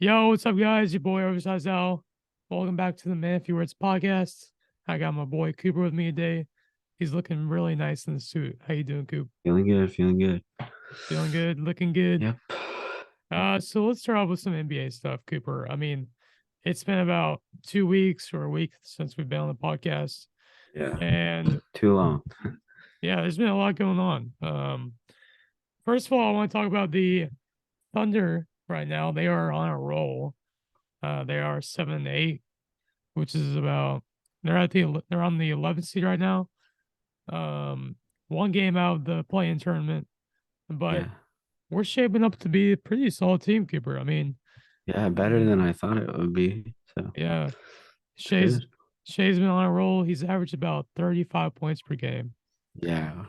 Yo, what's up, guys? Your boy Oversized Al. Welcome back to the Man Few Words podcast. I got my boy Cooper with me today. He's looking really nice in the suit. How you doing, Coop? Feeling good, feeling good. Feeling good, looking good. Yep. So let's start off with some NBA stuff, Cooper. I mean, it's been about 2 weeks or a week since we've been on the podcast, Yeah. and Too long. yeah, there's been a lot going on. First of all, I want to talk about the Thunder right now. They are on a roll. They are 7-8, which is about they're on the 11th seed right now. Um, one game out of the play-in tournament, but Yeah. we're shaping up to be a pretty solid team, Keeper. I mean, Yeah, better than I thought it would be. So yeah, it's Shay's good. Shay's been on a roll. He's averaged about 35 points per game. Yeah.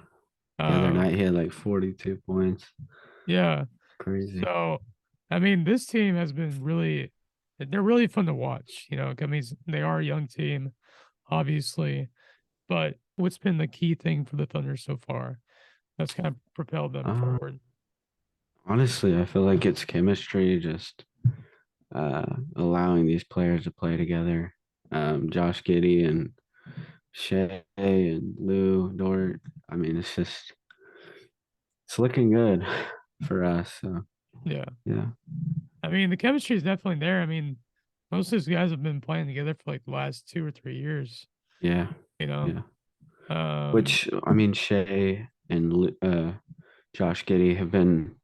The other Um, night he had like 42 points. yeah. Crazy. So, I mean, this team has been they're really fun to watch. I mean, they are a young team, obviously, but what's been the key thing for the Thunder so far that's kind of propelled them Uh, forward? Honestly, I feel like it's chemistry, just allowing these players to play together. Josh Giddey and Shea and Lou Dort. I mean, it's looking good for us. So Yeah. yeah. I mean, the chemistry is definitely there. I mean, most of these guys have been playing together for like the last 2 or 3 years, Yeah. you know? Yeah. Um, Which I mean, Shea and Josh Giddey have been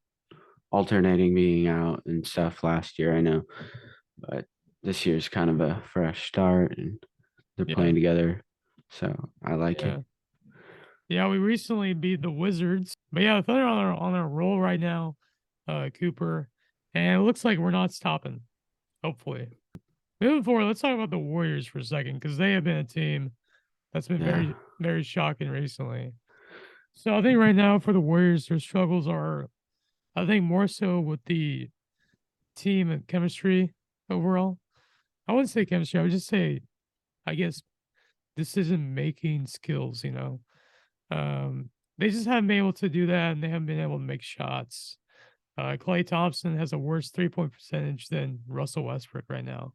alternating being out and stuff last year. I know, but this year's kind of a fresh start, and they're yeah. playing together, so I like it. Yeah. Yeah, we recently beat the Wizards. But yeah, the Thunder on our roll right now, Cooper. And it looks like we're not stopping, hopefully. Moving forward, let's talk about the Warriors for a second, because they have been a team that's been Yeah, very, very shocking recently. So I think right now for the Warriors, their struggles are, I think, more so with the team and chemistry overall. I wouldn't say chemistry. I would just say, I guess, decision making skills. They just haven't been able to do that, and they haven't been able to make shots. Clay Thompson has a worse 3 point percentage than Russell Westbrook right now.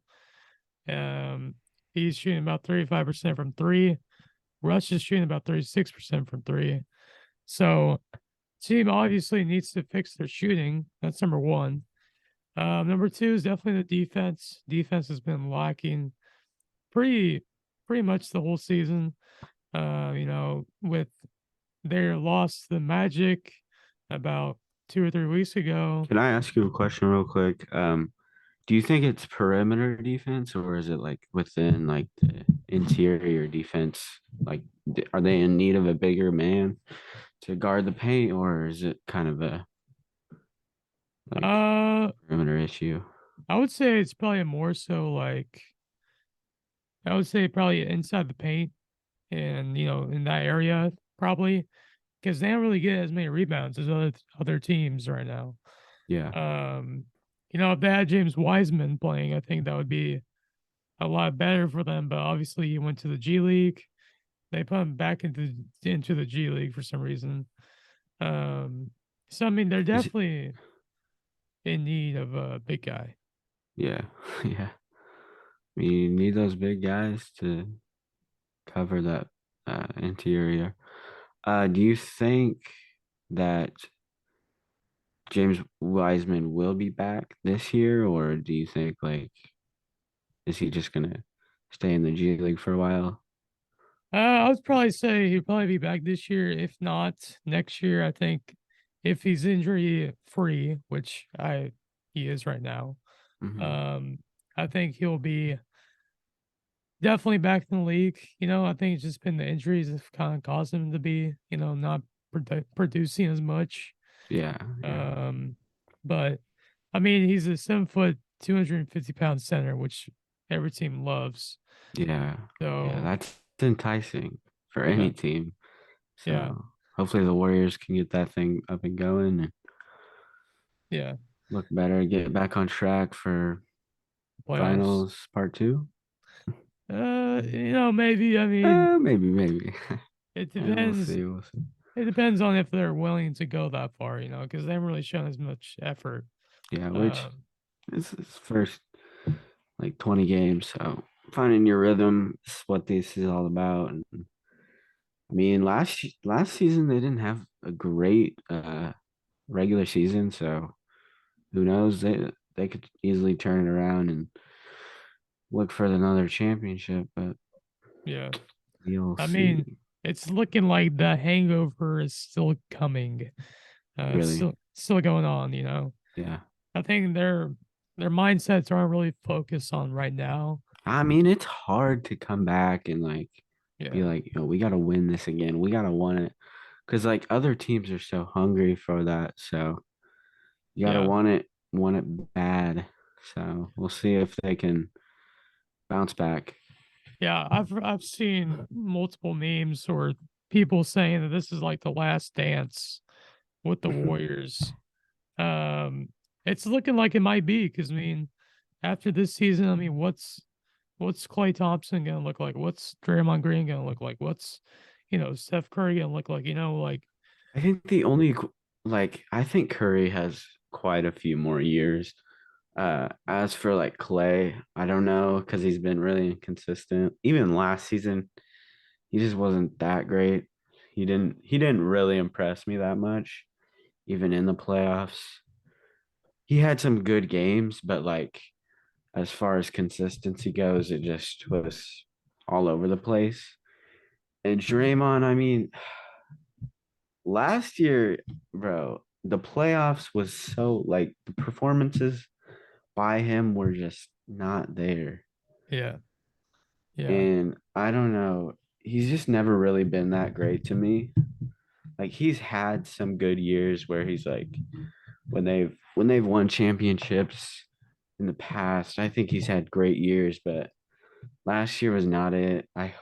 Um, he's shooting about 35% from three. Russ is shooting about 36% from three. So, team obviously needs to fix their shooting. That's number one. Number two is definitely the defense. Defense has been lacking pretty pretty much the whole season. With their loss to the Magic about 2 or 3 weeks ago. can I ask you a question real quick? Do you think it's perimeter defense or is it like within like the interior defense? Like, are they in need of a bigger man to guard the paint, or is it kind of a like Uh, perimeter issue? I would say it's probably more so like I would say probably inside the paint and in that area probably because they don't really get as many rebounds as other teams right now. Yeah. Um, if they had James Wiseman playing, I think that would be a lot better for them. But obviously, he went to the G League. They put him back into the G League for some reason. Um, so I mean, they're Is it, definitely in need of a big guy. yeah. Yeah. I mean, you need those big guys to cover that interior. Do you think that James Wiseman will be back this year, or do you think like is he just gonna stay in the G League for a while? I would probably say he'd probably be back this year, if not next year. I think if he's injury free, which I he is right now, Hmm. um, I think he'll be definitely back in the league. I think it's just been the injuries that kind of caused him to be, not producing as much. Yeah, yeah, Um, but I mean, he's a 7 foot, 250 pound center, which every team loves. yeah, yeah. So That's enticing for yeah, any team. yeah, So hopefully the Warriors can get that thing up and going and yeah. look better, get back on track for Playoffs. finals part two. Maybe. I mean, Maybe. it Yeah, we'll depends. see. We'll see. It depends on if they're willing to go that far, because they haven't really shown as much effort. Yeah, which Um, It's first like 20 games, so finding your rhythm is what this is all about. And I mean, last season they didn't have a great regular season, so who knows? They could easily turn it around and look for another championship, but Yeah. you'll I mean, see. it's looking like the hangover is still coming. It's Really, still going on, you know. yeah. I think their mindsets aren't really focused on right now. I mean, it's hard to come back and like be Yeah. like, we got to win this again. We got to win it because like other teams are so hungry for that. So you got to Yeah. want it bad. So we'll see if they can bounce back. Yeah, I've seen multiple memes or people saying that this is like the last dance with the Warriors. Um, it's looking like it might be because I mean, after this season, I mean, what's Clay Thompson gonna look like? What's Draymond Green gonna look like? What's Steph Curry gonna look like? Like I think the only like I think Curry has quite a few more years. As for like Clay, I don't know because he's been really inconsistent. Even last season, he just wasn't that great. He didn't really impress me that much, even in the playoffs. He had some good games, but like as far as consistency goes, it just was all over the place. And Draymond, I mean, last year, bro, the playoffs was so like the performances by him were just not there. yeah, yeah, And I don't know, he's just never really been that great to me. Like he's had some good years where he's like when they've won championships in the past, I think he's had great years, but last year was not it. I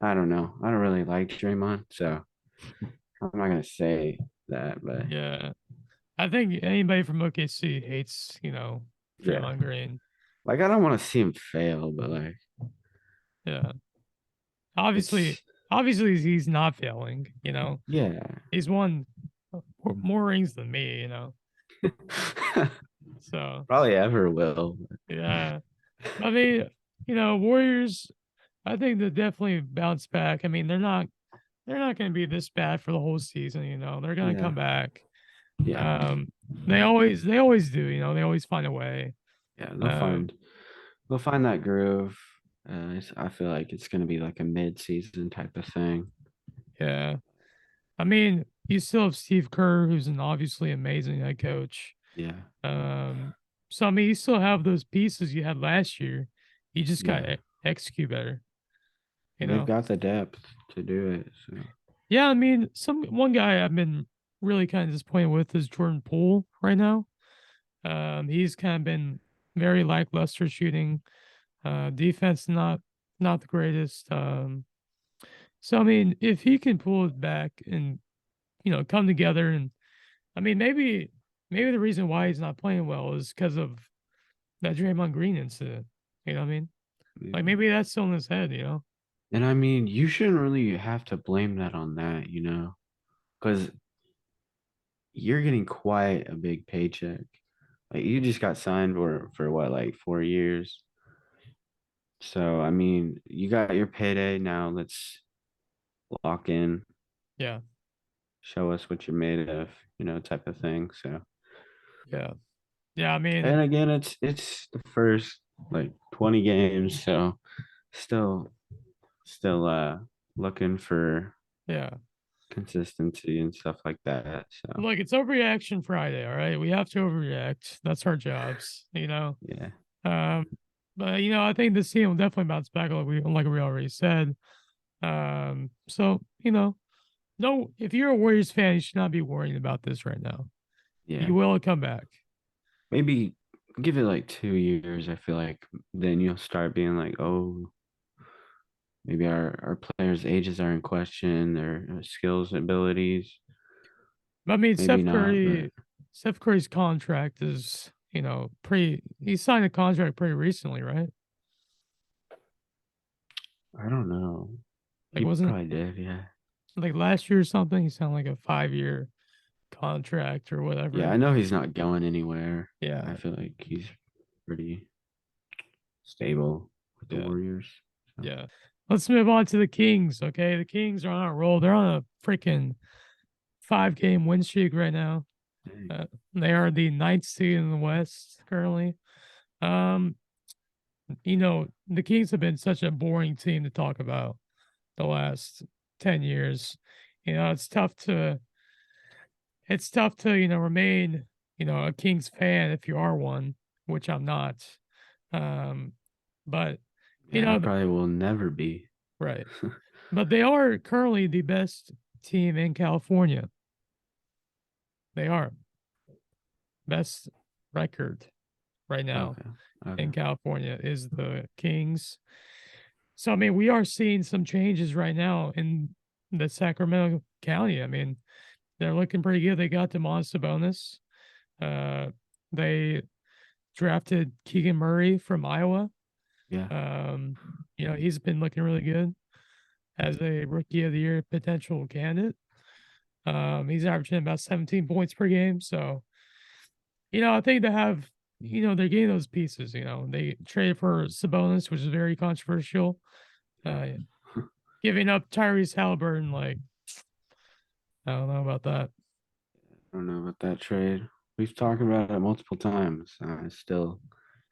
don't know. I don't really like Draymond, so I'm not gonna say that, but yeah. I think anybody from OKC hates yeah. Draymond Green. Like I don't want to see him fail, but like Yeah, obviously, it's obviously he's not failing. yeah. He's won more rings than me. So Probably ever will. yeah, I mean, Warriors. I think they definitely bounce back. I mean, they're not going to be this bad for the whole season. They're going to Yeah. come back. Yeah. Um, they always do. They always find a way. Yeah. Um, They'll find that groove. I feel like it's gonna be like a mid-season type of thing. yeah. I mean, you still have Steve Kerr, who's an obviously amazing head coach. Yeah. Um, so I mean, you still have those pieces you had last year. You just got Yeah. to execute better. You They've know. got the depth to do it. So Yeah, I mean, some one guy I've been really kind of disappointed with is Jordan Poole right now. He's kind of been very lackluster shooting. Defense not the greatest. So I mean, if he can pull it back and come together, and I mean maybe the reason why he's not playing well is because of that Draymond Green incident. You know what I mean? Like yeah. maybe that's still in his head. And I mean, you shouldn't really have to blame that on that, because you're getting quite a big paycheck. Like you just got signed for what, like 4 years. So I mean, you got your payday now. Let's lock in, Yeah, show us what you're made of, type of thing. So yeah, yeah. I mean, and again, it's the first like 20 games, so still still looking for yeah. consistency and stuff like that. So Look, it's overreaction Friday. All right, we have to overreact. That's our jobs. yeah, Um, but I think this team will definitely bounce back, like we already said. So no, if you're a Warriors fan, you should not be worrying about this right now. yeah. You will come back. Maybe give it like 2 years. I feel like then you'll start being like, oh, maybe our players' ages are in question, their skills, abilities. I mean, Maybe not, but Steph Curry's contract is pretty. He signed a contract pretty recently, right? I don't know. Like He wasn't probably did, yeah. like last year or something. He signed like a 5 year. contract or Yeah, whatever. I know he's not going anywhere. I Yeah, feel like he's pretty stable with the yeah, Warriors. So, yeah. Let's move on to the Kings. Okay, the Kings are on a roll. They're on a freaking 5-game win streak right now. dang. They are the ninth seed in the West currently. Um, the Kings have been such a boring team to talk about the last 10 years. It's tough to remain, a Kings fan if you are one, which I'm not. Um, but you Yeah, I know, probably will never be. right. But they are currently the best team in California. They are best record right now Okay. Okay. in California is the Kings. So I mean, we are seeing some changes right now in the Sacramento County. I mean, they're looking pretty good. They got Demontis Sabonis. Uh, they drafted Keegan Murray from Iowa. Yeah. He's been looking really good as a rookie of the year potential candidate. He's averaging about 17 points per game. So, I think they have, they're getting those pieces. They traded for Sabonis, which is very controversial. Yeah. Uh, Giving up Tyrese Halliburton, like, I don't know about that. I don't know about that trade. We've talked about it multiple times. I still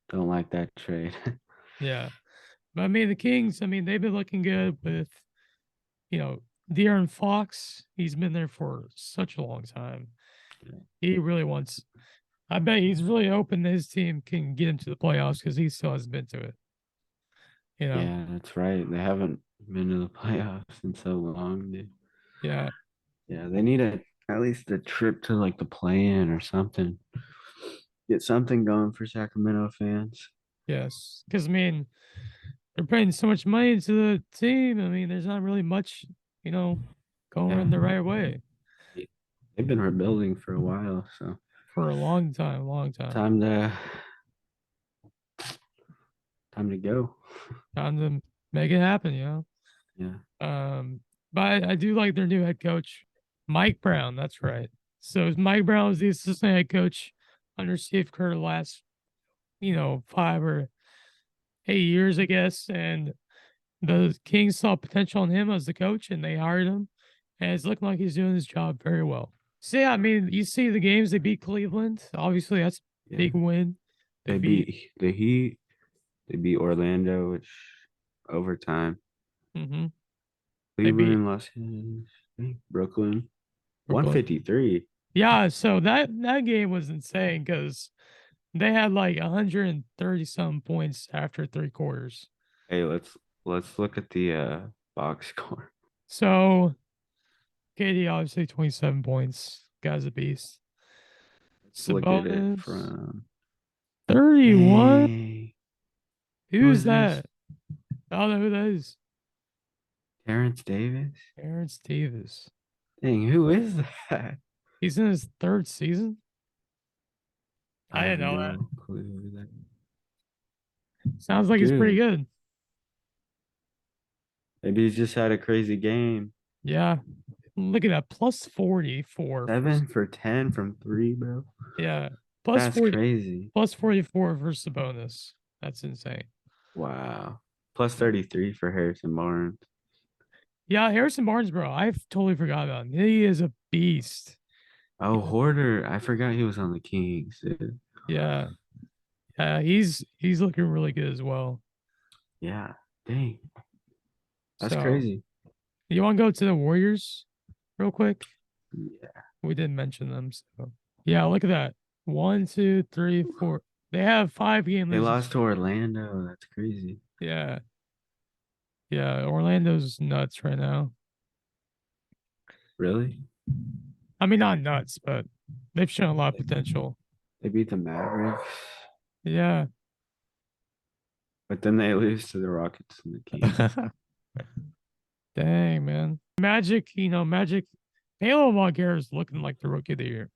don't like that trade. Yeah. But I mean, the Kings, I mean, they've been looking good with, you know, De'Aaron Fox. He's been there for such a long time. He really wants, I bet he's really hoping that his team can get into the playoffs because he still hasn't been to it, you know? Yeah, that's right. They haven't been to the playoffs in so long, dude. Yeah. Yeah, they need at least a trip to like the play-in or something. Get something going for Sacramento fans. Yes. Because, I mean, they're putting so much money into the team. I mean, there's not really much, you know, Yeah, going the right way they've been rebuilding for a while, so for a long time, long time. time to time to go. Time to make it happen, Yeah, But I do like their new head coach, Mike Brown. That's right. So Mike Brown was the assistant head coach under Steve Kerr the last, 5 or 8 years, I guess. And the Kings saw potential in him as the coach, and they hired him. And it's looking like he's doing his job very well. So yeah, I mean, you see the games they beat Cleveland. Obviously, that's a yeah. big win. They They beat. beat the Heat. They beat Orlando, which overtime. hmm They beat Cleveland, Los Angeles, I think Brooklyn, Brooklyn. 153. Yeah, so that game was insane because they had like 130 some points after 3 quarters. Hey, let's look at the box score. So KD obviously 27 points. Guy's a beast. Let's look at it Sabonis from 31. dang. Who Who's is this? that? I don't know who that is. Terrence Davis? Aaron Davis. Dang, who is that? He's in his third season. I I have didn't know that. no clue who that is. Sounds like he's pretty Dude, good. maybe he's just had a crazy game. Yeah. Look at that. Plus 44 for 7 for 10 from three, bro. yeah. Plus That's 40 crazy. plus 44 for Sabonis. That's insane. Wow. Plus 33 for Harrison Barnes. Yeah, Harrison Barnes, bro. I totally forgot about him. He is a beast. Oh, Yeah, Hoarder. I forgot he was on the Kings, dude. yeah, he's looking really good as well. Yeah. Dang. That's So crazy. you want to go to the Warriors real quick? Yeah. We didn't mention them. So yeah, look at that. One, two, three, four. They have 5 game They losing lost to streak. Orlando. That's crazy. Yeah, yeah. Orlando's nuts right now. Really? I mean, not nuts, but they've shown a lot of They, potential. they beat the Mavericks, Yeah. but then they lose to the Rockets and the Kings. Dang, man. Magic, Magic. Halo Mongear is looking like the rookie of the year.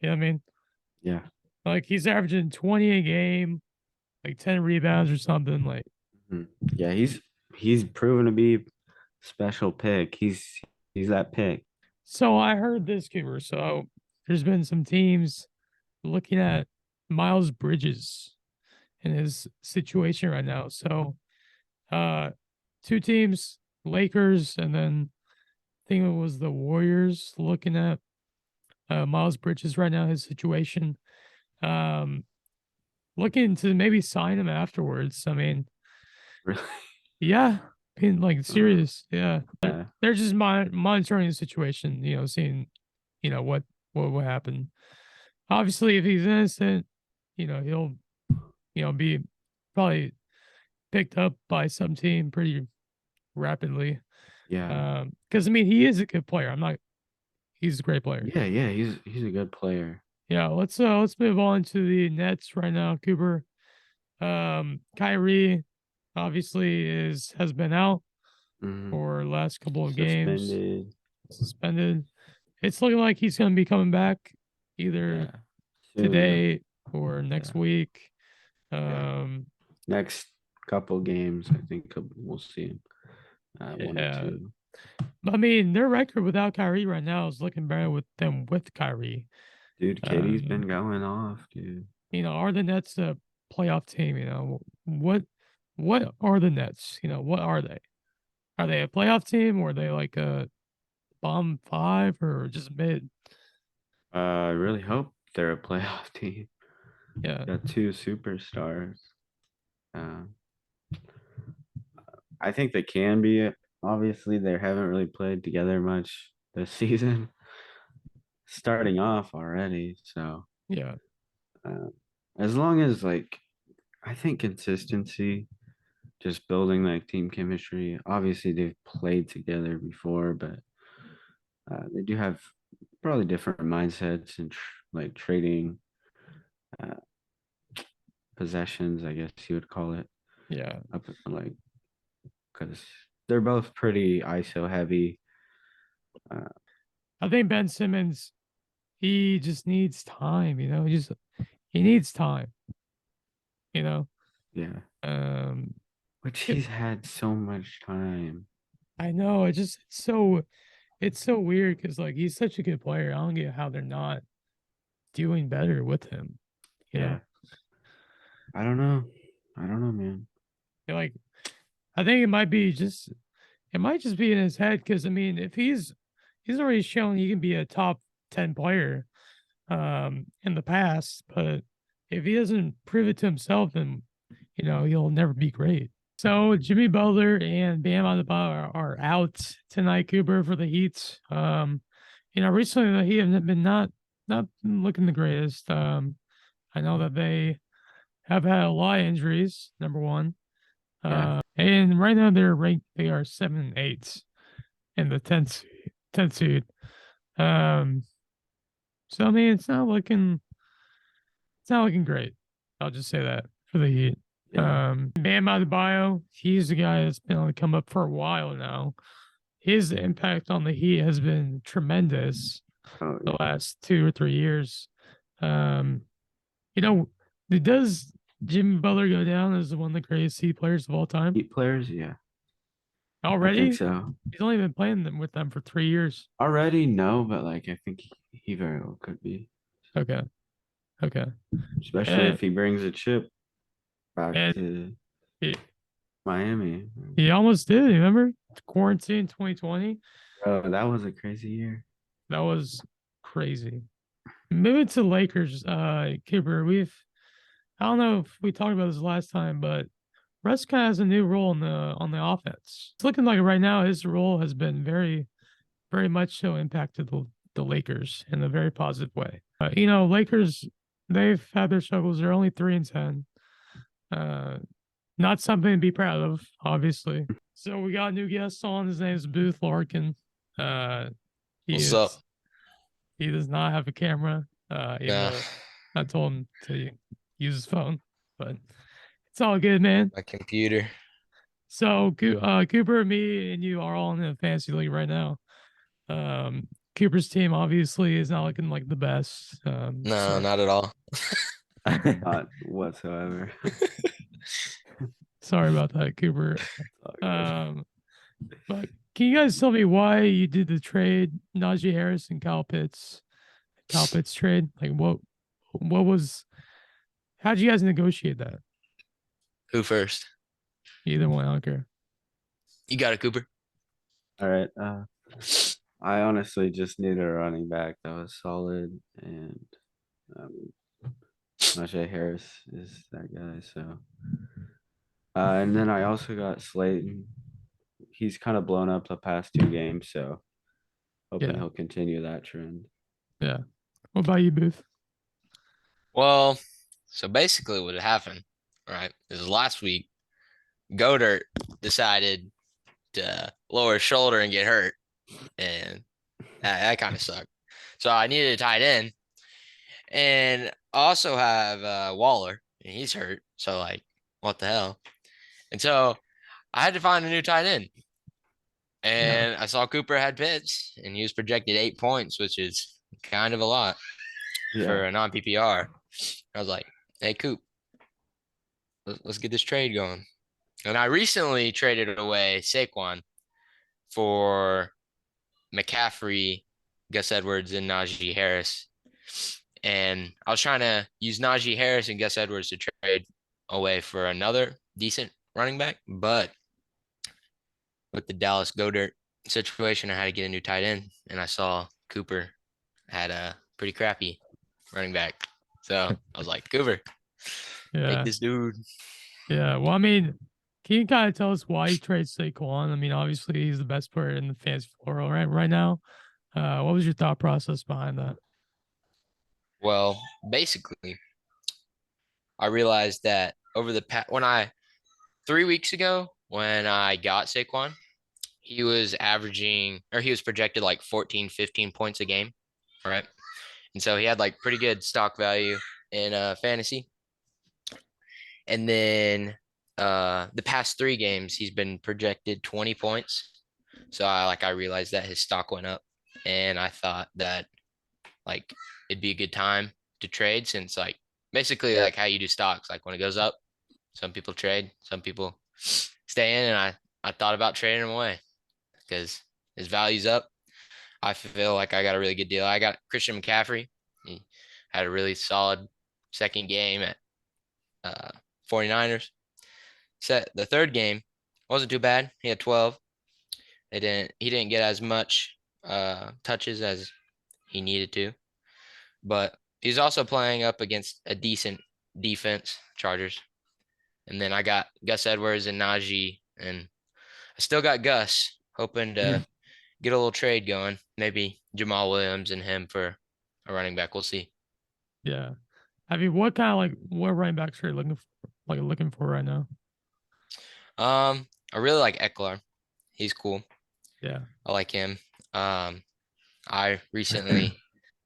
You know what I mean? Yeah. Like he's averaging 20 a game, like 10 rebounds or something. Like, Mhm. Yeah, he's proven to be special pick. He's that pick. So I heard this, Cooper. So there's been some teams looking at Miles Bridges and his situation right now. So uh two teams, Lakers, and then I think it was the Warriors looking at Miles Bridges right now, his situation. Um looking to maybe sign him afterwards. I mean, Really? yeah, being like Uh, serious. Yeah. yeah. They're just monitoring the situation, seeing, what will happen. Obviously, if he's innocent, he'll, be probably picked up by some team pretty rapidly. Yeah. Because I mean, he is a good player. He's a great player. Yeah, yeah, he's a good player. Yeah, let's move on to the Nets right now, Cooper. Kyrie obviously has been out Hmm. for the last couple of games, Suspended. suspended. It's looking like he's going to be coming back either Yeah. Soon. today or next Yeah. week. Yeah. Um, Next couple games, I think we'll see him. One or yeah, two. I mean their record without Kyrie right now is looking better with them with Kyrie. Dude, Katie's Um, been going off, dude. are the Nets a playoff team? What are the Nets? What are they? Are they a playoff team or are they like a bomb five or just mid? I really hope they're a playoff team. Yeah, Got two superstars. Uh, I think they can be. Obviously, they haven't really played together much this season, starting off already. So, yeah, uh, as long as like, I think consistency, just building like team chemistry. Obviously, they've played together before, but they do have probably different mindsets and like trading uh, possessions, I guess you would call it. yeah. Up like because they're both pretty ISO heavy. Uh, I think Ben Simmons, he just needs time. He needs time. You know, yeah, um, which it- he's had so much time. I know it's so weird because like he's such a good player. I don't get how they're not doing better with him. You know, Yeah, I don't know. I don't know, man. like I think it might just be in his head because I mean if he's already shown he can be a top 10 player in the past, but if he doesn't prove it to himself, then he'll never be great. So Jimmy Butler and Bam Adebayo are out tonight, Cooper, for the Heat. Recently the Heat have been not been looking the greatest. I know that they have had a lot of injuries. Number one, Yeah, and right now they're ranked. They are 7 and 8 in the 10th seed. Um, so I mean, it's not looking great. I'll just say that for the Heat. yeah. Bam Adebayo, he's the guy that's been on the come up for a while now. His impact on the Heat has been tremendous Oh the yeah. last 2 or 3 years. Um, you know, does Jimmy Butler go down as one of the greatest Heat players of all time Heat players, yeah. I think already? so. He's only been playing them with them for 3 years. Already no, but like I think he very well could be, Okay, okay, especially and, if he brings a chip back and to he, Miami. he almost did. Remember quarantine 2020? Bro, that was a crazy year. That was crazy. Moving to Lakers, Cooper, I don't know if we talked about this last time, but Russ kind of has a new role on the offense. It's looking like right now his role has been very, very much so impacted the Lakers in a very positive way. Lakers, they've had their struggles. They're only 3-10. Uh, Not something to be proud of, obviously. So we got a new guest on. His name is Booth Larkin. Uh, he What's up? is he does not have a camera. Even Nah, though I told him to use his phone, but it's all good, man. my computer. So, Cooper, me, and you are all in the fantasy league right now. Cooper's team obviously is not looking like the best. No, Sorry, not at all. Not whatsoever. sorry about that, Cooper. All good. Um, but Can you guys tell me why you did the trade, Najee Harris and Kyle Pitts trade? Like what was, how'd you guys negotiate that? Who first? Either one, I don't care. You got it, Cooper. All right. I honestly just needed a running back that was solid, and um, Najee Harris is that guy. So, and then I also got Slayton. He's kind of blown up the past 2 games, so hoping Yeah, he'll continue that trend. yeah. What about you, Booth? Well, so basically what happened, right, is last week, Godert decided to lower his shoulder and get hurt, and that kind of sucked. So I needed a tight end, and I also have Waller, and he's hurt. So like, what the hell? And so I had to find a new tight end, Yeah, and I saw Cooper had Pitts, and he was projected 8 points, which is kind of a lot Yeah. for a non PPR. I was like, hey, Coop, let's get this trade going. And I recently traded away Saquon for McCaffrey, Gus Edwards, and Najee Harris. And I was trying to use Najee Harris and Gus Edwards to trade away for another decent running back. But with the Dallas Goedert situation, I had to get a new tight end. And I saw Cooper had a pretty crappy running back. So I was like, Cooper, take yeah, this dude. yeah. Well, I mean, can you kind of tell us why you trade Saquon? I mean, obviously he's the best player in the fantasy floor right now. What was your thought process behind that? Well, basically, I realized that over the past, 3 weeks ago, when I got Saquon, he was averaging, or he was projected like 14, 15 points a game, right? And so he had like pretty good stock value in fantasy. And then the past 3 games, he's been projected 20 points. So I realized that his stock went up, and I thought that like it'd be a good time to trade, since like basically like how you do stocks, like when it goes up, some people trade, some people stay in, and I thought about trading him away because his value's up. I feel like I got a really good deal. I got Christian McCaffrey. He had a really solid second game at 49ers. Set the third game wasn't too bad. He had 12. He didn't get as much touches as he needed to, but he's also playing up against a decent defense, Chargers. And then I got Gus Edwards and Najee, and I still got Gus, hoping to get a little trade going. Maybe Jamal Williams and him for a running back. We'll see. Yeah. I mean, what kind of like what running backs are you looking for right now? I really like Eckler. He's cool. Yeah. I like him. I recently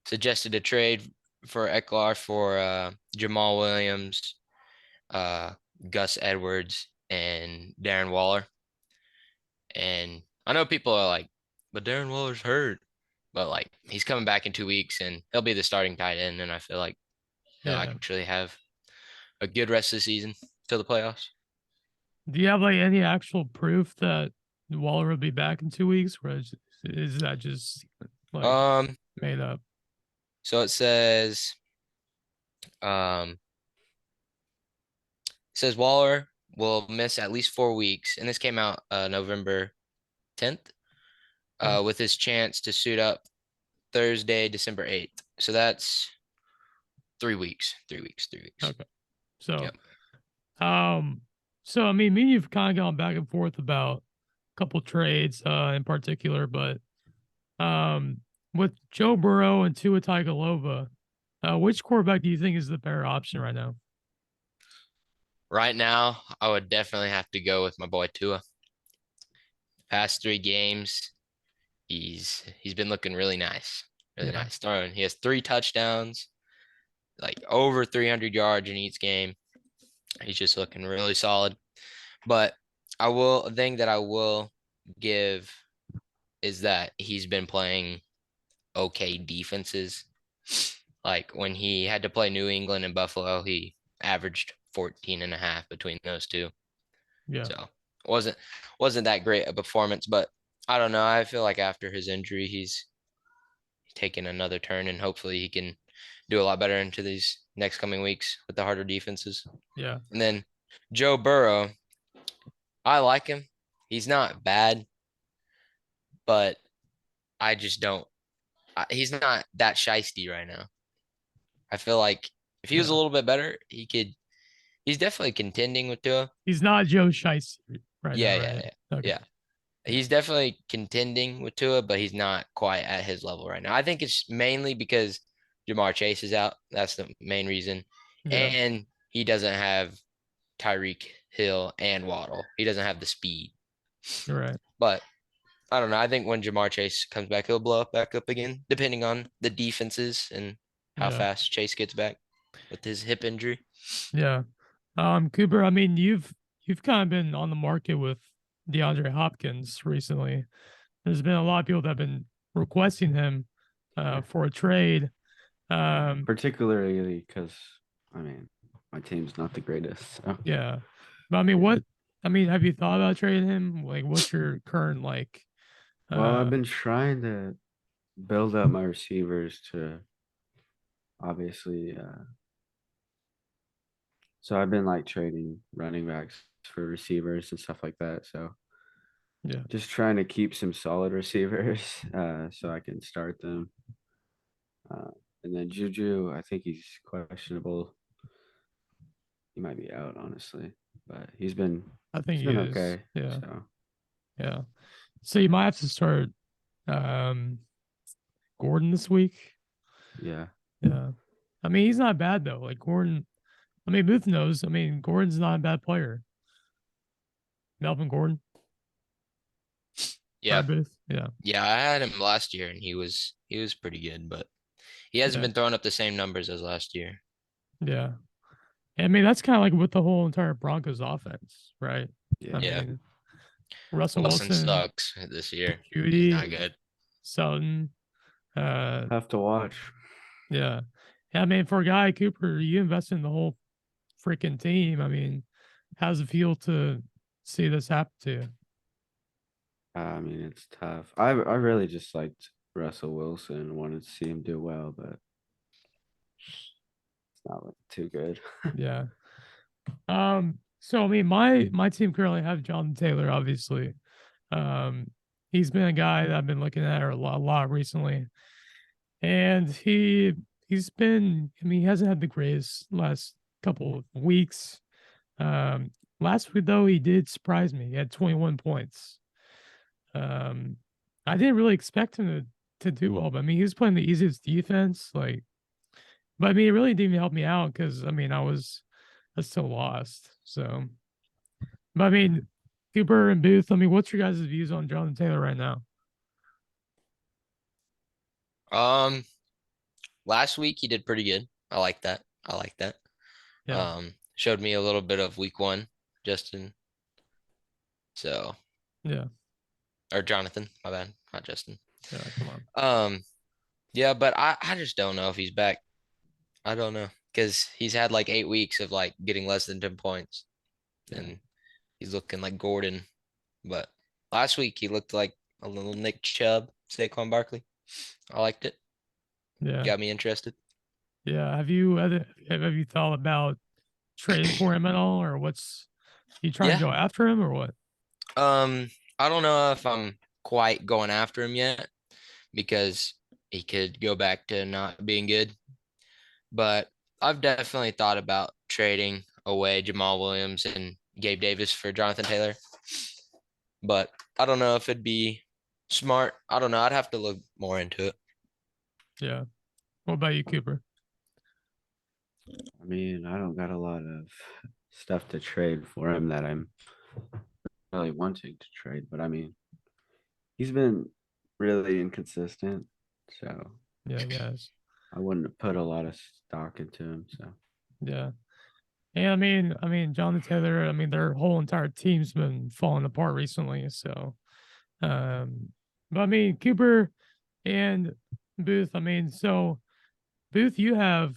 suggested a trade for Eckler for Jamal Williams, uh, Gus Edwards, and Darren Waller. And I know people are like, but Darren Waller's hurt. But like he's coming back in 2 weeks, and he'll be the starting tight end. And I feel like he'll Yeah. actually have a good rest of the season till the playoffs. Do you have like any actual proof that Waller will be back in 2 weeks, or is that just like Um, made up? so um, it says Waller will miss at least 4 weeks, and this came out November 10th, Okay. with his chance to suit up Thursday, December 8th. So that's 3 weeks, 3 weeks, 3 weeks. Okay. So, Yep. um, so I mean, me and you've kind of gone back and forth about a couple trades, in particular, but with Joe Burrow and Tua Tagovailoa, which quarterback do you think is the better option right now? Right now, I would definitely have to go with my boy Tua. Past 3 games, he's been looking really nice, really Yeah. nice. Throwing, he has 3 touchdowns, like over 300 yards in each game. He's just looking really solid. But a thing that I will give is that he's been playing okay defenses. Like when he had to play New England and Buffalo, he averaged 14 and a half between those two. Yeah. So wasn't wasn't that great a performance, but I don't know. I feel like after his injury, he's taken another turn, and hopefully he can do a lot better into these next coming weeks with the harder defenses. Yeah. And then Joe Burrow, I like him. He's not bad, but I just don't. He's not that shisty right now. I feel like if he was a Yeah. little bit better, he could. He's definitely contending with Tua. He's not Joe Shiesty right Yeah, now, yeah, right? yeah, Okay. yeah. Yeah. He's definitely contending with Tua, but he's not quite at his level right now. I think it's mainly because Jamar Chase is out. That's the main reason. Yeah. And he doesn't have Tyreek Hill and Waddle. He doesn't have the speed. You're right. But I don't know. I think when Jamar Chase comes back, he'll blow up back up again, depending on the defenses and how Yeah. fast Chase gets back with his hip injury. Yeah. Cooper, I mean, you've kind of been on the market with DeAndre Hopkins recently. There's been a lot of people that have been requesting him Yeah. for a trade. Particularly because, I mean, my team's not the greatest. So. Yeah. But I mean, what I mean, have you thought about trading him? Like, what's your current like Well, I've been trying to build up my receivers to obviously. So I've been like trading running backs for receivers and stuff like that. So yeah. just trying to keep some solid receivers so I can start them. Uh, and then Juju, I think he's questionable. He might be out, honestly, but I think he's he been is. okay. Yeah. So Yeah. So you might have to start um Gordon this week. yeah, Yeah. I mean, he's not bad though. Like Gordon, I mean, Booth knows. I mean, Gordon's not a bad player. Melvin Gordon, Yeah. right, Booth? Yeah. Yeah, I had him last year and he was pretty good, but he hasn't Yeah. been throwing up the same numbers as last year. Yeah. I mean, that's kind of like with the whole entire Broncos offense, right? I yeah. Yeah. mean, Russell Wilson Wilson, sucks this year. He's Judy, not good. Sutton. Have to watch. Yeah. Yeah, I mean, for a guy, Cooper, you invest in the whole freaking team. I mean, how's it feel to see this happen to you? I mean, it's tough. I really just liked Russell Wilson. Wanted to see him do well, but it's not looking too good. Yeah. So I mean, my team currently have Jonathan Taylor, obviously. Um, he's been a guy that I've been looking at a lot recently, and he's been. I mean, he hasn't had the greatest last couple of weeks. Um, Last week though, he did surprise me. He had 21 points. Um, I didn't really expect him to do well, but I mean, he was playing the easiest defense. Like, but I mean, it really didn't even help me out because I mean, I still lost. So, but I mean, Cooper and Booth. I mean, what's your guys' views on Jonathan Taylor right now? Um, Last week he did pretty good. I like that. I like that. Yeah, Showed me a little bit of week one, Justin. So, yeah, or Jonathan, my bad, not Justin. yeah. Come on. Yeah, but I just don't know if he's back. I don't know because he's had like 8 weeks of like getting less than 10 points, Yeah. and he's looking like Gordon. But last week he looked like a little Nick Chubb, Saquon Barkley. I liked it. Yeah, Got me interested. yeah. Have you thought about trading for him at all, or what's you trying to Yeah. go after him, or what? I don't know if I'm quite going after him yet because he could go back to not being good. But I've definitely thought about trading away Jamal Williams and Gabe Davis for Jonathan Taylor. But I don't know if it'd be smart. I don't know. I'd have to look more into it. Yeah. What about you, Cooper? I mean, I don't got a lot of stuff to trade for him that I'm really wanting to trade, but I mean, he's been really inconsistent, so Yeah, guys. I wouldn't put a lot of stock into him. So Yeah. And I mean, Jonathan Taylor. I mean, their whole entire team's been falling apart recently. So, but I mean, Cooper and Booth. I mean, so Booth, you have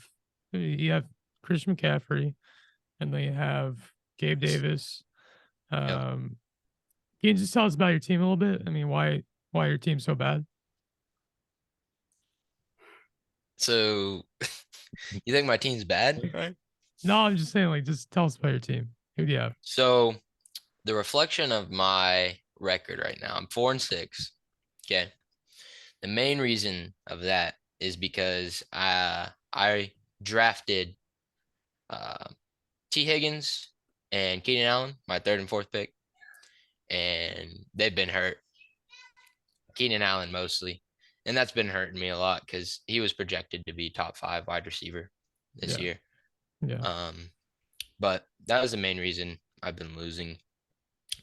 Chris McCaffrey, and then you have Gabe Davis. Yep. Um, Can you just tell us about your team a little bit? I mean, why your team's so bad? So you think my team's bad, right? No, I'm just saying, like, just tell us about your team. Who do you have? So the reflection of my record right now, I'm 4-6. Okay. The main reason of that is because I drafted uh, T. Higgins and Keenan Allen, my third and fourth pick, and they've been hurt. Keenan Allen mostly, and that's been hurting me a lot because he was projected to be top 5 wide receiver this Yeah. year. Yeah. But that was the main reason I've been losing.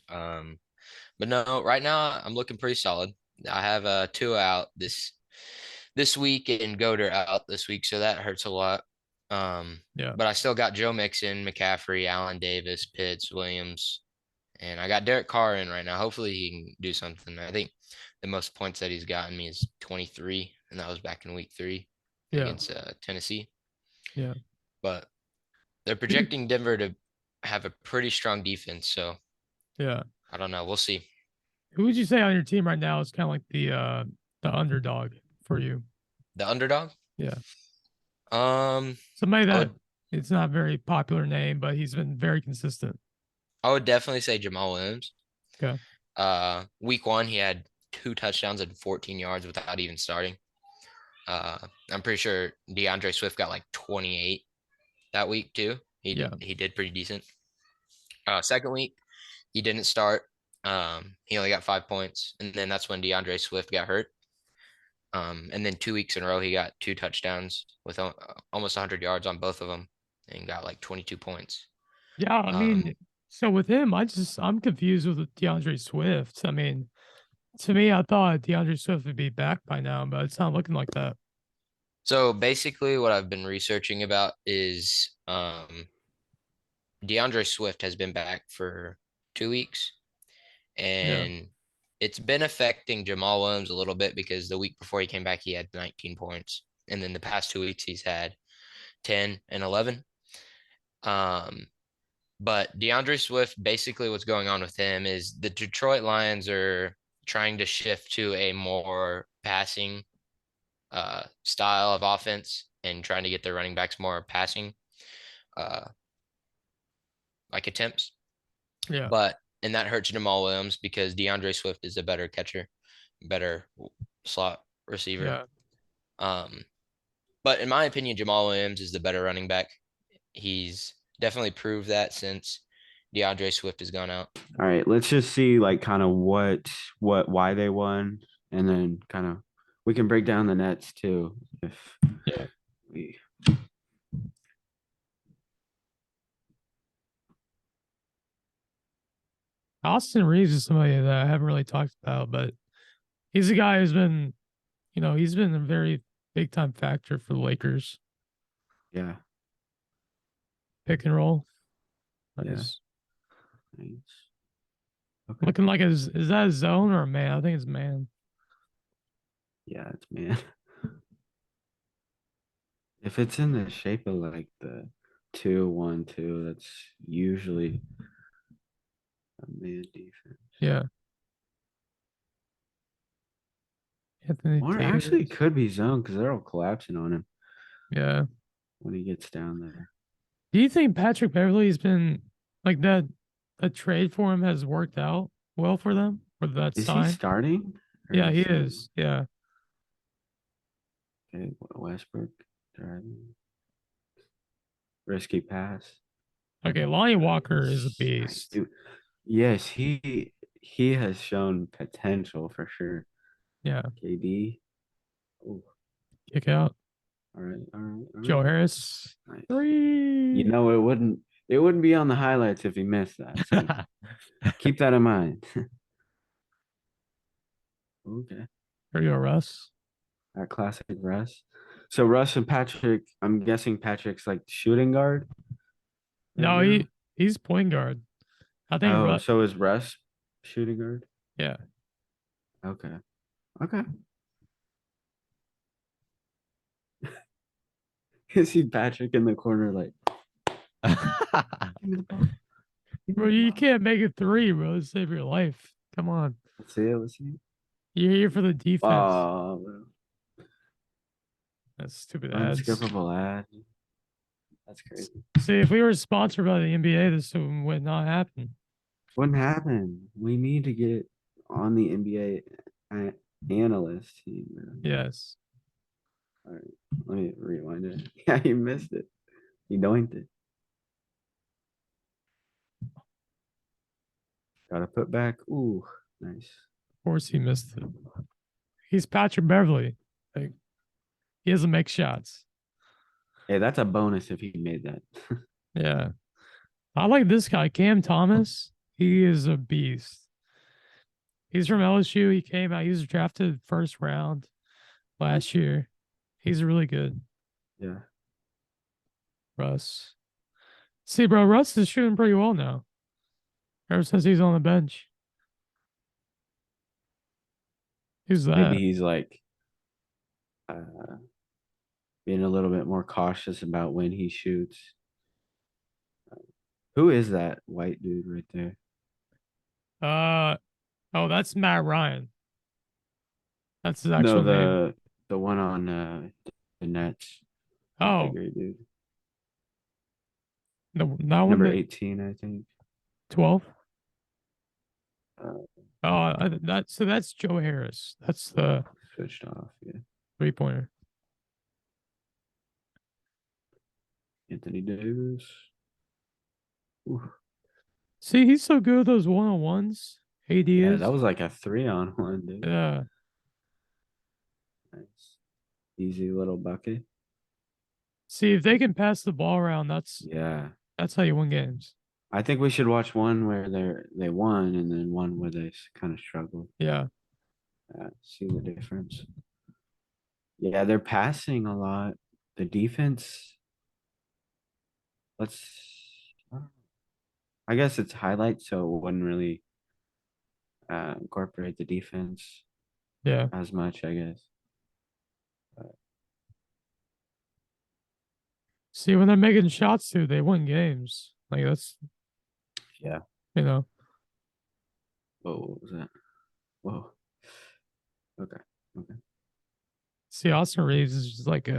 But no, right now I'm looking pretty solid. I have two out this week and Goder out this week, so that hurts a lot. Yeah. But I still got Joe Mixon, McCaffrey, Allen Davis, Pitts, Williams, and I got Derek Carr in right now. Hopefully he can do something. I think the most points that he's gotten me is 23, and that was back in week 3 Yeah. against Tennessee. Yeah. But they're projecting Denver to have a pretty strong defense, so Yeah. I don't know. We'll see. Who would you say on your team right now is kind of like the underdog for you? The underdog? Yeah. I Somebody that would it's not a very popular name, but he's been very consistent. I would definitely say Jamal Williams. Okay. Week 1 he had 2 touchdowns and 14 yards without even starting. I'm pretty sure DeAndre Swift got like 28 that week too. He did pretty decent. Second week he didn't start. He only got 5 points, and then that's when DeAndre Swift got hurt. And then 2 weeks in a row he got 2 touchdowns with almost 100 yards on both of them, and got like 22 points. Yeah, I mean, so with him, I'm confused with DeAndre Swift. I mean, to me, I thought DeAndre Swift would be back by now, but it's not looking like that. So basically, what I've been researching about is DeAndre Swift has been back for 2 weeks, and it's been affecting Jamal Williams a little bit because the week before he came back, he had 19 points, and then the past 2 weeks he's had 10 and 11. But DeAndre Swift, basically what's going on with him is the Detroit Lions are trying to shift to a more passing style of offense and trying to get their running backs more passing uh, like attempts. Yeah. And that hurts Jamal Williams because DeAndre Swift is a better catcher, better slot receiver. Yeah. But in my opinion, Jamal Williams is the better running back. He's definitely proved that since DeAndre Swift has gone out. All right, let's just see like kind of why they won, and then kind of we can break down the nets too if we. Austin Reeves is somebody that I haven't really talked about, but he's a guy who's been, he's been a very big time factor for the Lakers. Yeah. Pick and roll. Nice. Yeah. Nice. Okay. Looking like is that a zone or a man? I think it's man. Yeah, it's man. If it's in the shape of like the 2-1-2, that's usually a man defense. Yeah. Anthony Or Davis. actually it could be zone because they're all collapsing on him. Yeah. When he gets down there. Do you think Patrick Beverley's been like that? A trade for him has worked out well for them, or that Is sign? he starting? Yeah, he is. Yeah. Okay, Westbrook driving. Risky pass. Okay, Lonnie Walker is a beast. Dude, yes, he has shown potential for sure. Yeah. KD. Oh. Kick out. All right. Joe Harris. Nice. 3. You know, it wouldn't be on the highlights if he missed that. So keep that in mind. Okay. There you go, Russ. That classic Russ. So Russ and Patrick, I'm guessing Patrick's like shooting guard. No, he's point guard. I think. Oh, so is Russ shooting guard? Yeah. Okay. You see Patrick in the corner like give me the ball. Bro, you can't make it 3, bro. Save your life. Come on. Let's see it. Let's see it. You're here for the defense. Oh, That's stupid ads. unskippable ad. That's crazy. See, if we were sponsored by the NBA, this would not happen. Wouldn't happen. We need to get on the NBA analyst team. Man. Yes. All right, let me rewind it. Yeah, you missed it. You doinked it. Gotta put back. Ooh, nice. Of course he missed it. He's Patrick Beverly. Like, he doesn't make shots. Hey, that's a bonus if he made that. Yeah. I like this guy, Cam Thomas. He is a beast. He's from LSU. He came out. He was drafted first round last year. He's really good. Yeah. Russ. See, bro, Russ is shooting pretty well now. Ever since he's on the bench. Who's that? Maybe he's like being a little bit more cautious about when he shoots. Who is that white dude right there? Oh, that's Matt Ryan. That's his No, actual name. the one on the Nets. Not the Oh, great dude. no, not one Number that 18, I think. 12. Uh, That's Joe Harris. That's the switched off. Yeah. 3-pointer. Anthony Davis. Ooh. See, he's so good with those one-on-ones. AD Yeah, is. that was like a 3-on-1, dude. Yeah. Nice. Easy little bucket. See, if they can pass the ball around, that's Yeah. how you win games. I think we should watch one where they won and then one where they kind of struggled. Yeah. See the difference. Yeah, they're passing a lot. The defense, let's, I guess it's highlights, so it wouldn't really incorporate the defense Yeah. as much, I guess. See, when they're making shots too, they win games. Like that's Yeah. you know. Whoa, what was that? Whoa. Okay. Okay. See, Austin Reeves is just like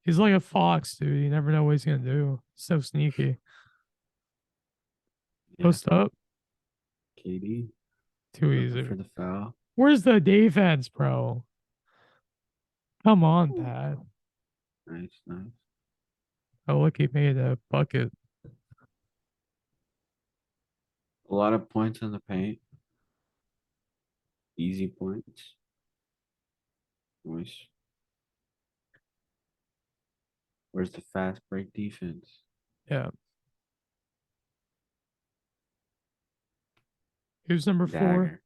he's like a fox, dude. You never know what he's gonna do. So sneaky. Yeah. Post up. KD. Too Looking easy. for the foul. Where's the defense, bro? Come on, Pat. Nice, nice. Oh, look, he made a bucket. A lot of points in the paint. Easy points. Nice. Where's the fast break defense? Yeah. Who's number 4? Dagger.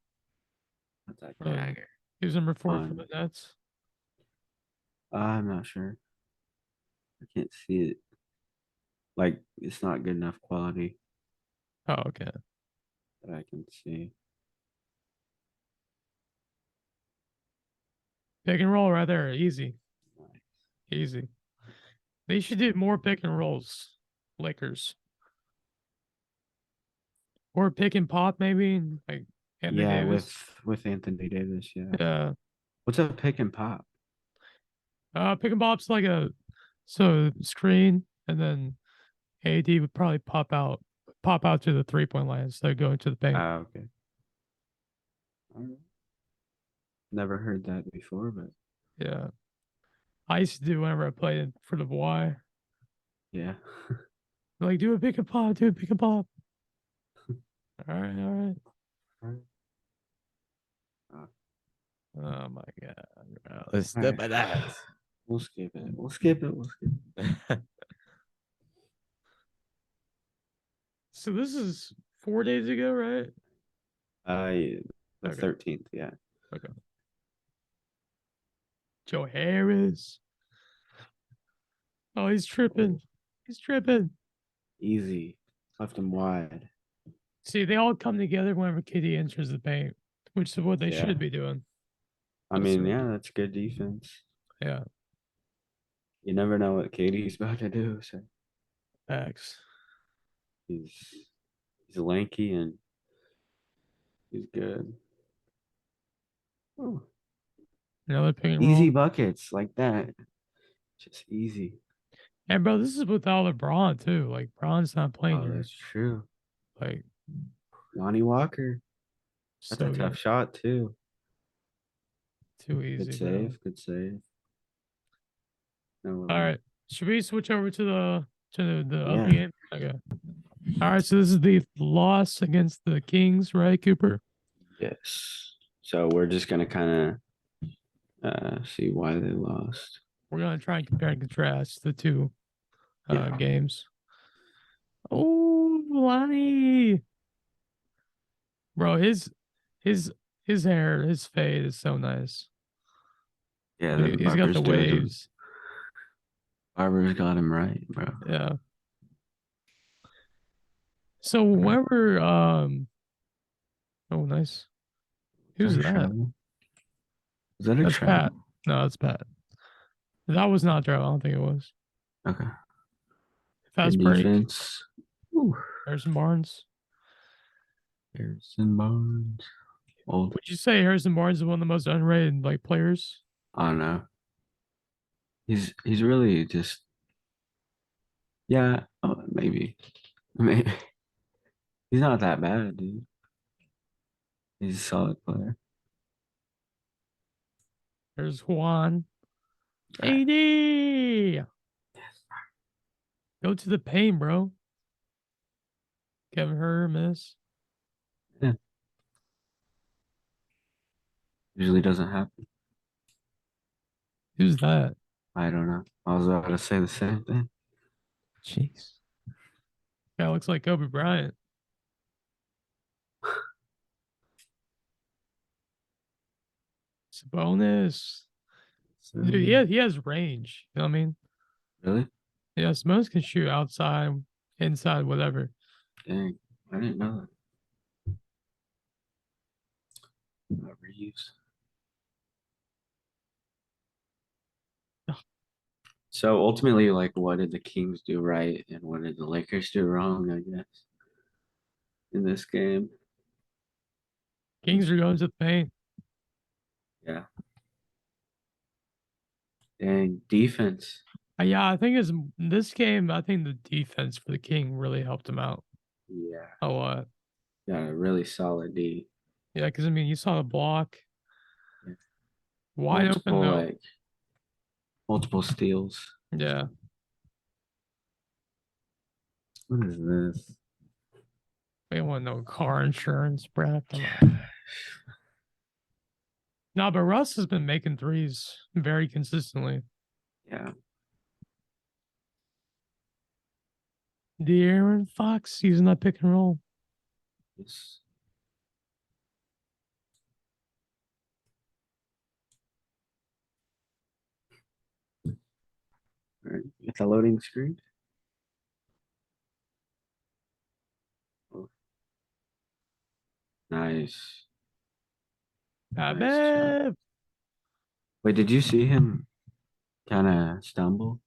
What's that Um, dagger? Who's number 4 for Fun. the Nets? I'm not sure. I can't see it. Like, it's not good enough quality Oh, okay. that I can see. Pick and roll right there. Easy. Nice. Easy. They should do more pick and rolls. Lakers. Or pick and pop, maybe. Like Anthony Yeah, Davis. with Anthony Davis, yeah. Yeah. What's a pick and pop? Pick and pop's like a screen, and then AD would probably pop out to the 3-point line instead of going to the paint. Ah, okay. All right. Never heard that before, but Yeah. I used to do whenever I played for the Y. yeah. Like, do a pick and pop, do a pick and pop. All right, all right. All right. Oh my god. Bro. Let's All step right. at that. We'll skip it. We'll skip it. We'll skip it. So this is 4 days ago, right? Yeah, the Okay. 13th, yeah. Okay. Joe Harris. Oh, he's tripping. He's tripping. Easy. Left him wide. See, they all come together whenever KD enters the paint, which is what they Yeah. should be doing. I mean, yeah, that's good defense. Yeah. You never know what Katie's about to do. So Facts. he's lanky and He's good. Oh, Another pick and easy roll. buckets like that. Just easy. And bro, this is without LeBron too. Like Bron's not playing Oh, here. that's true. Like Lonnie Walker. That's a so tough good. shot too. Too Good easy, bro. save. Good save. No, All right. Should we switch over to the other yeah. game? Okay. All right. So this is the loss against the Kings, right, Cooper? Yes. So we're just gonna kind of see why they lost. We're gonna try and compare and contrast the two Yeah. games. Oh, Lonnie, bro, his his hair, his fade is so nice. Yeah. Look The at, he's got Barbers the did him. waves. Barbers got him right, bro. Yeah. So whoever oh nice. Is Who's that a that? travel? Is that a That's Pat. travel? No, that's Pat. That was not Joe. I don't think it was. Okay. Fast Good break. defense. Ooh. Harrison Barnes. Harrison Barnes. Old. Would you say Harrison Barnes is one of the most underrated like players? I don't know. He's really just yeah. Maybe. Maybe he's not that bad, dude. He's a solid player. There's Juan. AD. Go to the paint, bro. Kevin Herter miss. Yeah. Usually doesn't happen. Who's that? I don't know. I was about to say the same thing. Jeez. Guy looks like Kobe Bryant. Sabonis. So, Dude, he has range. You know what I mean? really? Yeah, Sabonis can shoot outside, inside, whatever. Dang. I didn't know that. Reuse. So ultimately, like, what did the Kings do right, and what did the Lakers do wrong? I guess in this game. Kings are going to the paint. Yeah. Dang defense. Yeah, I think it's this game. I think the defense for the King really helped him out Yeah. a lot. Got a really solid D. Yeah, because I mean, you saw the block Yeah. wide open Multiple though. like multiple steals. Yeah, What is this? they want no car insurance, Brad. Come on. No, but Russ has been making threes very consistently. Yeah. De'Aaron Fox using that pick and roll. It's, all right. It's a loading screen. Oh, nice. Nice job. Bev. Wait, did you see him kind of stumble?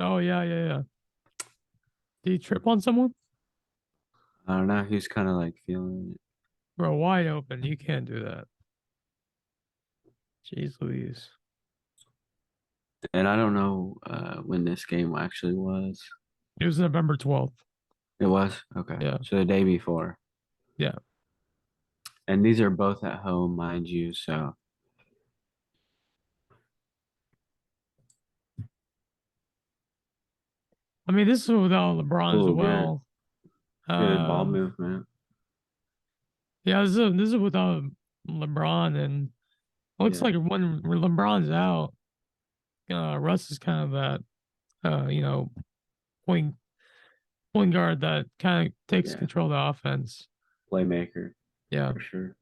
Oh yeah. Did he trip on someone? I don't know. He was kind of like feeling it. Bro, wide open. You can't do that. Jeez Louise. And I don't know when this game actually was. It was November 12th. It was? Okay. Yeah. So the day before. Yeah. And these are both at home, mind you. So I mean, this is without LeBron as oh, good. well. Good ball Um, movement. yeah, this is without LeBron, and it looks Yeah. like when LeBron's out, Russ is kind of that, point point guard that kind of takes Yeah. control of the offense. Playmaker Yeah, for sure.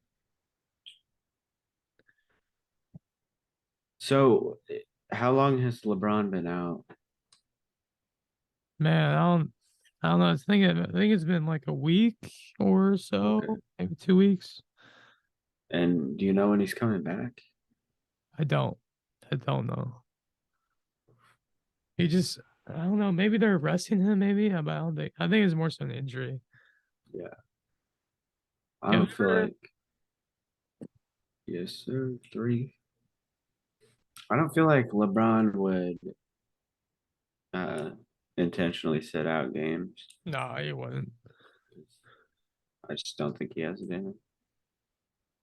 So how long has LeBron been out? man, I don't know. I think it's been like a week or so, Okay. maybe 2 weeks. And do you know when he's coming back? I don't, I don't know. He just, I don't know. Maybe they're resting him. Maybe, but I don't think. I think it's more so an injury. Yeah. I Kevin don't feel Durant. like yes, sir. 3. I don't feel like LeBron would uh intentionally sit out games. No, he wouldn't. I just don't think he has it in him.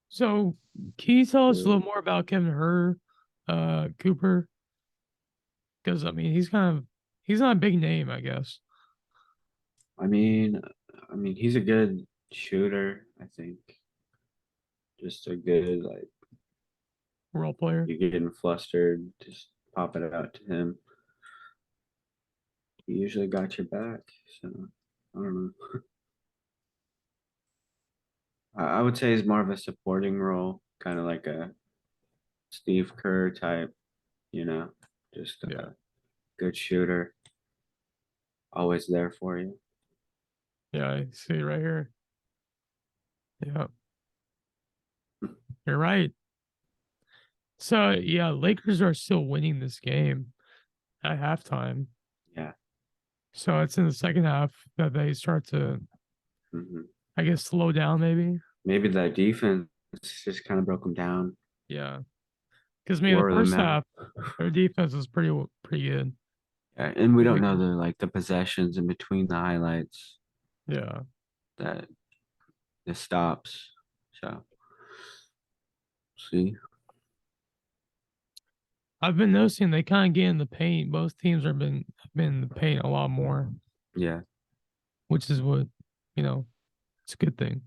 So can you tell us a Really. little more about Kevin Herr, Cooper? Because I mean, he's not a big name, I guess. I mean, he's a good shooter. I think just a good like Role player. you getting flustered, just pop it out to him. He usually got your back. So I don't know. I would say he's more of a supporting role, kind of like a Steve Kerr type. You know, just Yeah. a good shooter, always there for you. Yeah, I see right here. Yeah, you're right. So yeah, Lakers are still winning this game at halftime. Yeah. So it's in the second half that they start to, Hmm. I guess, slow down maybe. Maybe that defense just kind of broke them down, Yeah, because I mean the wore them first out. half their defense was pretty good. Yeah, and we The don't know Lakers. the possessions in between the highlights Yeah, that the stops. So see, I've been noticing they kind of get in the paint. Both teams have been in the paint a lot more, yeah, which is what it's a good thing.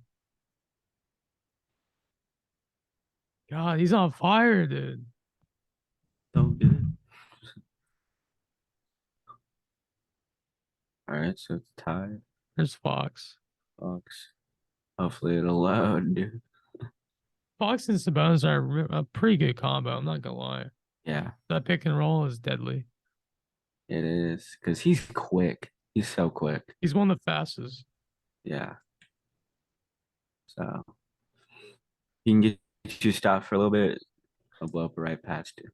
God, he's on fire, dude. so good. All right, so it's tied. There's Fox. Fox. Hopefully it'll load, dude. Fox and Sabonis are a pretty good combo. I'm not gonna lie. Yeah, That pick and roll is deadly. it is because he's quick. He's so quick. He's one of the fastest. Yeah, so he can get you stopped for a little bit. He'll blow up right past you.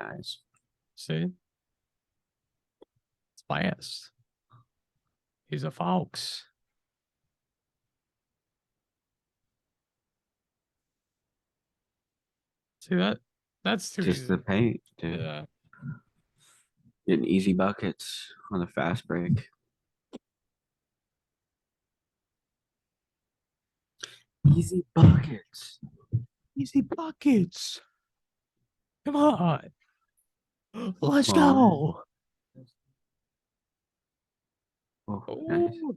Nice. See, it's fast. He's a Fox. See that? That's too Just the easy. paint, dude. Yeah. Getting easy buckets on the fast break. Easy buckets. Easy buckets. Come on. Let's Come on. go. Oh, nice. Oh,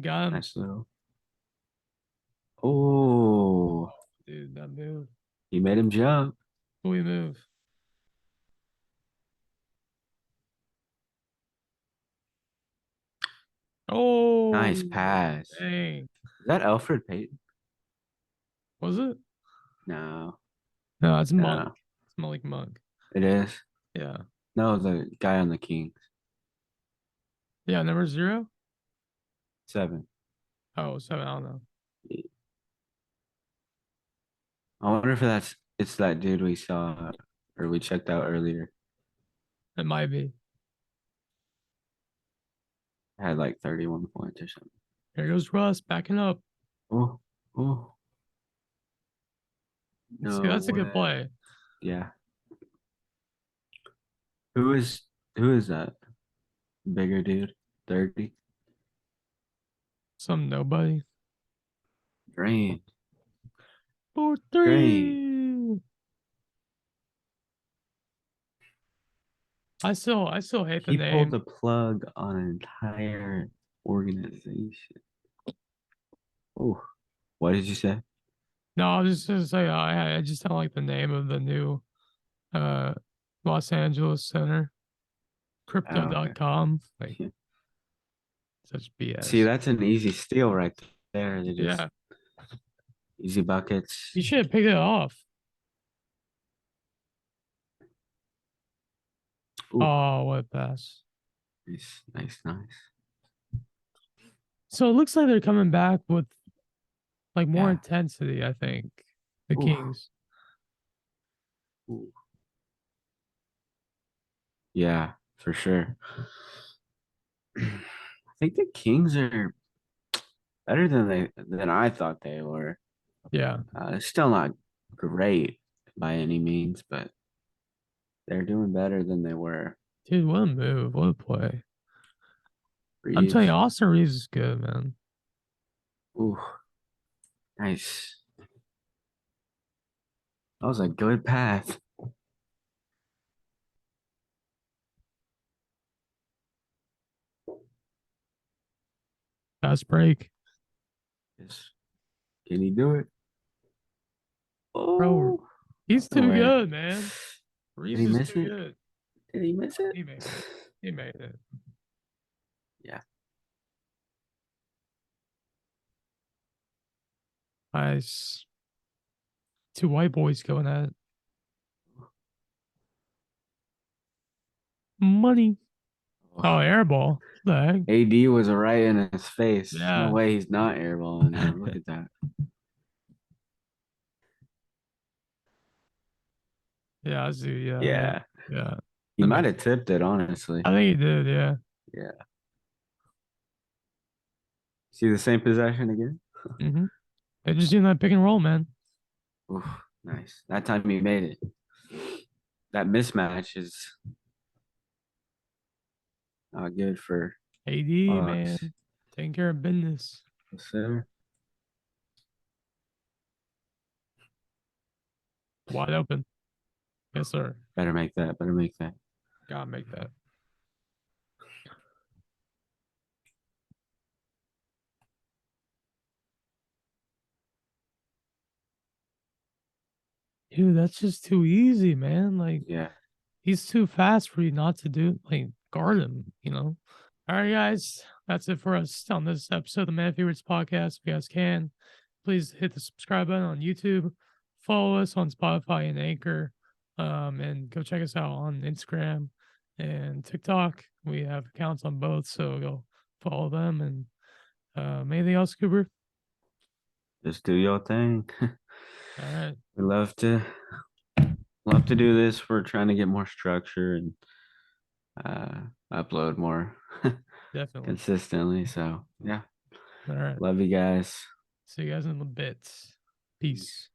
got him. Nice little. Oh, Dude, that move. he made him jump. We move. Nice Oh, pass. dang. Is that Alfred Payton? Was it? No, No, it's Monk. no, It's Malik Monk. it is. Yeah. No, the guy on the Kings. Yeah, number 0? 7. Oh, 7. I don't know. I wonder if it's that dude we saw or we checked out earlier. It might be. Had like 31 points or something. Here goes Russ backing up. Oh, oh, See, no that's a good way. play. Yeah. Who is that? Bigger dude? 30? Some nobody. Green. For Green. 3. I still hate the He pulled name. the plug on an entire organization. Oh, what did you say? No, I was just gonna say I just don't like the name of the new uh Los Angeles Center. Oh, okay. Crypto.com. Like such See, BS. that's an easy steal right there. They just Yeah. easy buckets. You should have picked it off. Ooh, Oh, what a pass. nice, nice, nice. So it looks like they're coming back with like more Yeah. intensity, I think. The Ooh, Kings. ooh. Yeah, for sure. think the Kings are better than I thought they were. Yeah. It's still not great by any means, but they're doing better than they were. Dude, what a move. What a play. I'm telling Reeves. you, Austin Reeves is good, man. Ooh, nice. That was a good pass. Fast break. Yes. Can he do it? Bro, Oh, he's no too way. good, man. Did Reeves he is miss too it? good. Did he miss it? He made it. He made it. Yeah. Nice. Two white boys going at it. Money. Oh, airball. What the heck? AD was right in his face. No Yeah. way he's not airballing him. Look at that. Yeah, I see. Yeah, yeah, Yeah. yeah. He That might makes have tipped it, honestly. I think he did, yeah. Yeah. See the same possession again? Mm-hmm. They just doing that pick and roll, man. Oof, nice. That time he made it. That mismatch is not good for AD, man. Bucks. Taking care of business. Center. Wide open. Yes, sir. Better make that. Better make that. Gotta make that. Dude, that's just too easy, man. Like, Yeah. he's too fast for you not to do, like, guard him, you know? All right, guys. That's it for us on this episode of the Man Favorites podcast. If you guys can, please hit the subscribe button on YouTube. Follow us on Spotify and Anchor. And go check us out on Instagram and TikTok. We have accounts on both, so go follow them. And anything else, Cooper? Just do your thing. All right. We love to do this. We're trying to get more structure and upload more Definitely. consistently. So yeah. All right. Love you guys. See you guys in a bit. Peace.